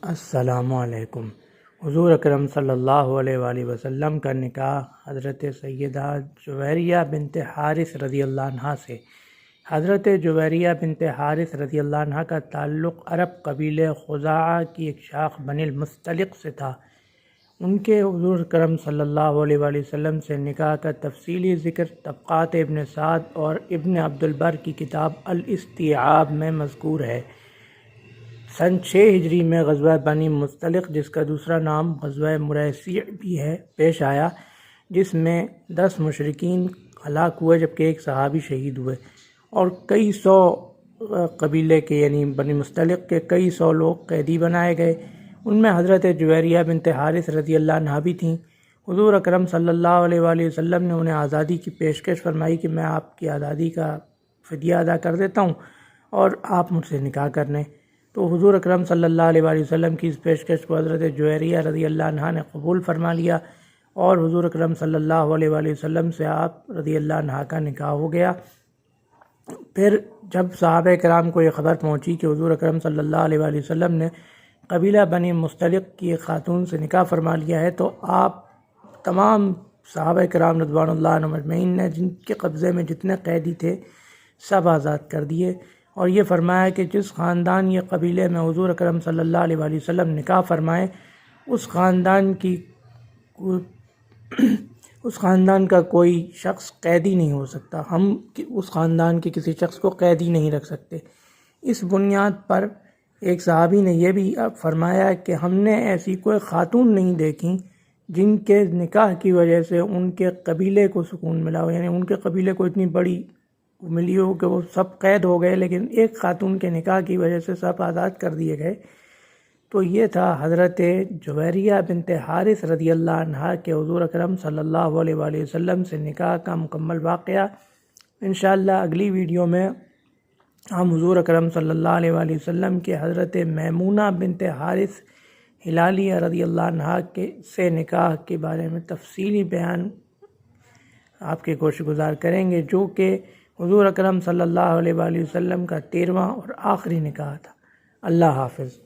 السلام علیکم۔ حضور اکرم صلی اللہ علیہ وآلہ وسلم کا نکاح حضرت سیدہ جویریہ بنت حارث رضی اللہ عنہ سے۔ حضرت جویریہ بنت حارث رضی اللہ عنہ کا تعلق عرب قبیلے خزاعہ کی ایک شاخ بنی المصطلق سے تھا۔ ان کے حضور اکرم صلی اللہ علیہ وآلہ وسلم سے نکاح کا تفصیلی ذکر طبقات ابن سعد اور ابن عبد البر کی کتاب الاستیعاب میں مذکور ہے۔ سن 6 ہجری میں غزوہ بنی مصطلق، جس کا دوسرا نام غزوہ مریسیع بھی ہے، پیش آیا، جس میں 10 مشرکین ہلاک ہوئے جبکہ ایک صحابی شہید ہوئے، اور کئی سو قبیلے کے یعنی بنی مصطلق کے کئی سو لوگ قیدی بنائے گئے۔ ان میں حضرت جویریہ بنت حارث رضی اللہ عنہ بھی تھیں۔ حضور اکرم صلی اللہ علیہ وآلہ وسلم نے انہیں آزادی کی پیشکش فرمائی کہ میں آپ کی آزادی کا فدیہ ادا کر دیتا ہوں اور آپ مجھ سے نکاح کر لیں۔ تو حضور اکرم صلی اللہ علیہ وآلہ وسلم کی اس پیشکش کو حضرت جویریہ رضی اللہ عنہ نے قبول فرما لیا، اور حضور اکرم صلی اللہ علیہ وآلہ وسلم سے آپ رضی اللہ عنہ کا نکاح ہو گیا۔ پھر جب صحابہ کرام کو یہ خبر پہنچی کہ حضور اکرم صلی اللہ علیہ وآلہ وسلم نے قبیلہ بنی مصطلق کی ایک خاتون سے نکاح فرما لیا ہے، تو آپ تمام صحابہ کرام رضوان اللہ عنہم اجمعین نے جن کے قبضے میں جتنے قیدی تھے سب آزاد کر دیے، اور یہ فرمایا کہ جس خاندان یہ قبیلے میں حضور اکرم صلی اللہ علیہ وآلہ وسلم نکاح فرمائیں، اس خاندان کا کوئی شخص قیدی نہیں ہو سکتا، ہم اس خاندان کے کسی شخص کو قیدی نہیں رکھ سکتے۔ اس بنیاد پر ایک صحابی نے یہ بھی فرمایا کہ ہم نے ایسی کوئی خاتون نہیں دیکھی جن کے نکاح کی وجہ سے ان کے قبیلے کو سکون ملا ہو، یعنی ان کے قبیلے کو اتنی بڑی ملی ہو کہ وہ سب قید ہو گئے، لیکن ایک خاتون کے نکاح کی وجہ سے سب آزاد کر دیے گئے۔ تو یہ تھا حضرت جویریہ بنت حارث رضی اللہ عنہ کے حضور اکرم صلی اللہ علیہ وآلہ وسلم سے نکاح کا مکمل واقعہ۔ انشاءاللہ اگلی ویڈیو میں ہم حضور اکرم صلی اللہ علیہ وآلہ وسلم کے حضرت میمونہ بنت حارث ہلالیہ رضی اللہ عنہ کے سے نکاح کے بارے میں تفصیلی بیان آپ کے گوش گزار کریں گے، جو کہ حضور اکرم صلی اللہ علیہ وآلہ وسلم کا 13واں اور آخری نکاح تھا۔ اللہ حافظ۔